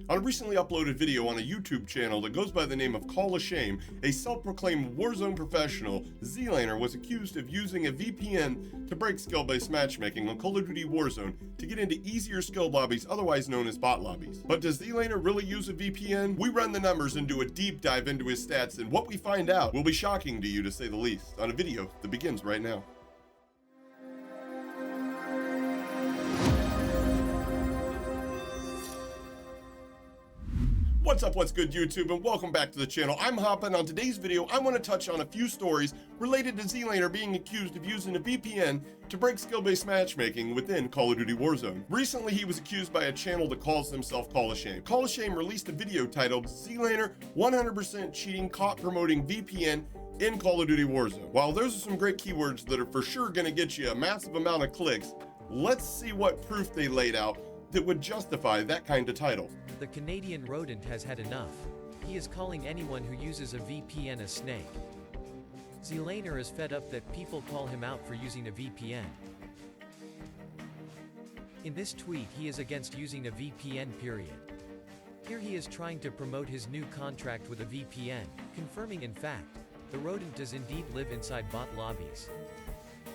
On a recently uploaded video on a YouTube channel that goes by the name of Call of Shame, a self-proclaimed Warzone professional, ZLANER, was accused of using a VPN to break skill-based matchmaking on Call of Duty Warzone to get into easier skill lobbies, otherwise known as bot lobbies. But does ZLANER really use a VPN? We run the numbers and do a deep dive into his stats, and what we find out will be shocking to you, to say the least, on a video that begins right now. What's up, what's good YouTube, and welcome back to the channel. I'm Hapa, and on today's video, I want to touch on a few stories related to ZLANER being accused of using a VPN to break skill-based matchmaking within Call of Duty Warzone. Recently, he was accused by a channel that calls himself Call of Shame. Call of Shame released a video titled ZLANER 100% cheating caught promoting VPN in Call of Duty Warzone. While those are some great keywords that are for sure going to get you a massive amount of clicks, let's see what proof they laid out that would justify that kind of title. The Canadian rodent has had enough. He is calling anyone who uses a VPN a snake. ZLANER is fed up that people call him out for using a VPN. In this tweet, he is against using a VPN, period. Here he is trying to promote his new contract with a VPN, confirming in fact, the rodent does indeed live inside bot lobbies.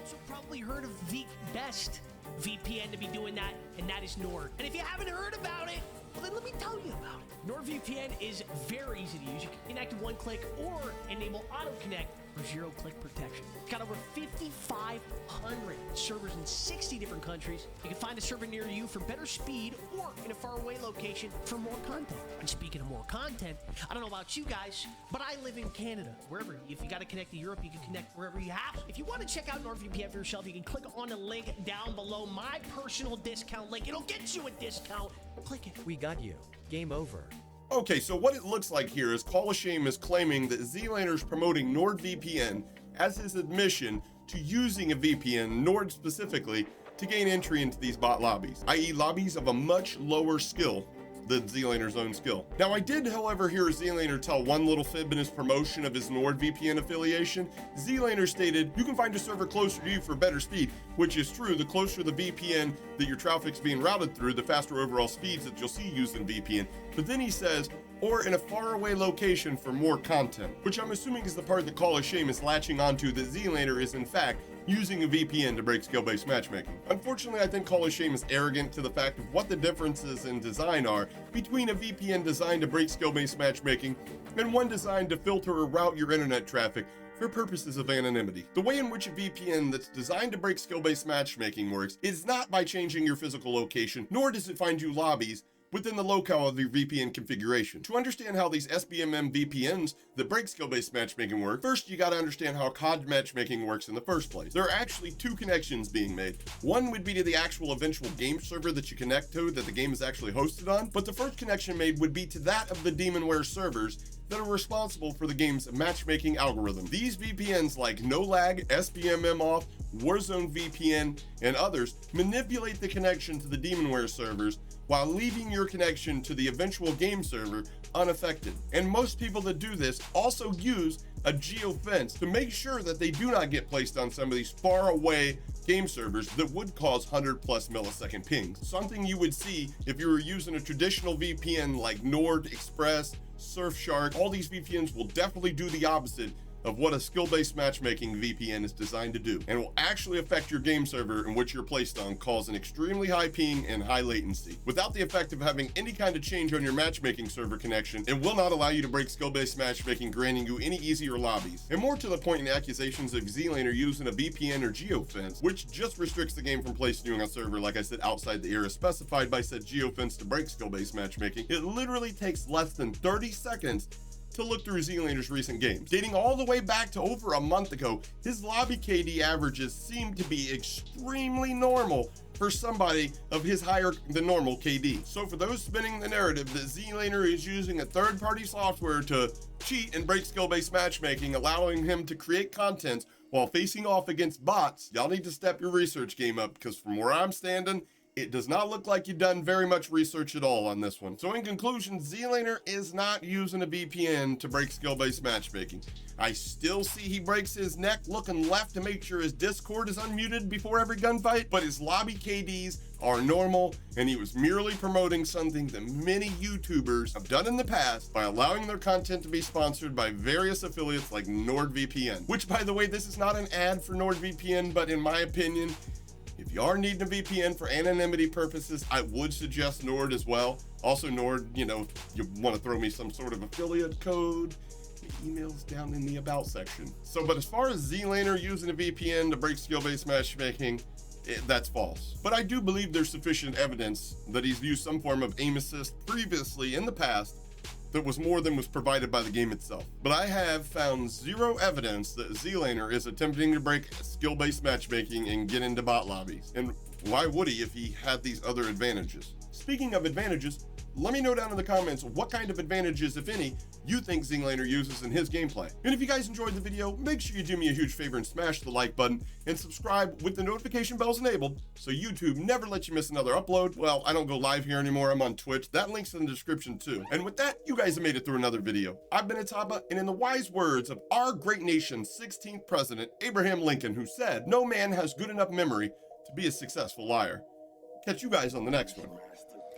So probably heard of the best VPN to be doing that, and that is Nord. And if you haven't heard about it, well then let me tell you about it. NordVPN is very easy to use. You can connect one click or enable auto connect for zero-click protection. It's got over 5,500 servers in 60 different countries. You can find a server near you for better speed or in a faraway location for more content. And speaking of more content, I don't know about you guys, but I live in Canada. Wherever, if you got to connect to Europe, you can connect wherever you have. If you want to check out NordVPN for yourself, you can click on the link down below, my personal discount link. It'll get you a discount. Click it. We got you. Game over. Okay, so what it looks like here is Call of Shame is claiming that ZLANER is promoting NordVPN as his admission to using a VPN, Nord specifically, to gain entry into these bot lobbies, i.e. lobbies of a much lower skill than ZLANER's own skill. Now, I did, however, hear ZLANER tell one little fib in his promotion of his NordVPN affiliation. ZLANER stated, "You can find a server closer to you for better speed," which is true. The closer the VPN that your traffic's being routed through, the faster overall speeds that you'll see using VPN. But then he says, or in a faraway location for more content, which I'm assuming is the part that Call of Shame is latching onto, that ZLANER is in fact using a VPN to break skill-based matchmaking. Unfortunately, I think Call of Shame is arrogant to the fact of what the differences in design are between a VPN designed to break skill-based matchmaking and one designed to filter or route your internet traffic for purposes of anonymity. The way in which a VPN that's designed to break skill-based matchmaking works is not by changing your physical location, nor does it find you lobbies within the locale of your VPN configuration. To understand how these SBMM VPNs that break skill-based matchmaking work, first you gotta understand how COD matchmaking works in the first place. There are actually two connections being made. One would be to the actual eventual game server that you connect to, that the game is actually hosted on, but the first connection made would be to that of the Demonware servers that are responsible for the game's matchmaking algorithm. These VPNs like No Lag, SBMM Off, Warzone VPN, and others manipulate the connection to the Demonware servers while leaving your connection to the eventual game server unaffected. And most people that do this also use a geofence to make sure that they do not get placed on some of these far away game servers that would cause 100+ millisecond pings. Something you would see if you were using a traditional VPN like Nord, Express, Surfshark. All these VPNs will definitely do the opposite of what a skill-based matchmaking VPN is designed to do, and will actually affect your game server in which you're placed on, causing extremely high ping and high latency. Without the effect of having any kind of change on your matchmaking server connection, it will not allow you to break skill-based matchmaking, granting you any easier lobbies. And more to the point, in accusations of ZLANER using a VPN or geofence, which just restricts the game from placing you on a server, like I said, outside the area specified by said geofence to break skill-based matchmaking, it literally takes less than 30 seconds to look through ZLANER's recent games. Dating all the way back to over a month ago, his lobby KD averages seem to be extremely normal for somebody of his higher than normal KD. So for those spinning the narrative that ZLANER is using a third-party software to cheat and break skill-based matchmaking, allowing him to create content while facing off against bots, y'all need to step your research game up, because from where I'm standing, it does not look like you've done very much research at all on this one. So in conclusion, ZLANER is not using a VPN to break skill-based matchmaking. I still see he breaks his neck looking left to make sure his Discord is unmuted before every gunfight, but his lobby KDs are normal, and he was merely promoting something that many YouTubers have done in the past by allowing their content to be sponsored by various affiliates like NordVPN. Which, by the way, this is not an ad for NordVPN, but in my opinion, if you are needing a VPN for anonymity purposes, I would suggest Nord as well. Also, Nord, you know, you want to throw me some sort of affiliate code, the email's down in the about section. So, but as far as ZLANER using a VPN to break skill-based matchmaking, that's false. But I do believe there's sufficient evidence that he's used some form of aim assist previously in the past that was more than was provided by the game itself. But I have found zero evidence that ZLANER is attempting to break skill-based matchmaking and get into bot lobbies. And why would he if he had these other advantages? Speaking of advantages, let me know down in the comments what kind of advantages, if any, you think ZLANER uses in his gameplay. And if you guys enjoyed the video, make sure you do me a huge favor and smash the like button and subscribe with the notification bells enabled so YouTube never lets you miss another upload. Well, I don't go live here anymore, I'm on Twitch. That link's in the description too. And with that, you guys have made it through another video. I've been Hapa, and in the wise words of our great nation's 16th president, Abraham Lincoln, who said, "No man has good enough memory to be a successful liar." Catch you guys on the next one.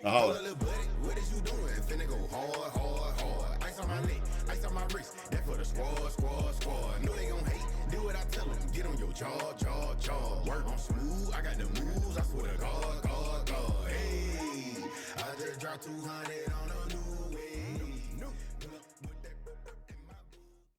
What is you doing? Finna go hard, hard, hard. Ice on my neck, ice on my wrist. That for the squad. Know they gon' hate. Do what I tell them. Get on your jaw. Work on smooth. I got the moves. I swear to God. Hey, I just dropped 200 on the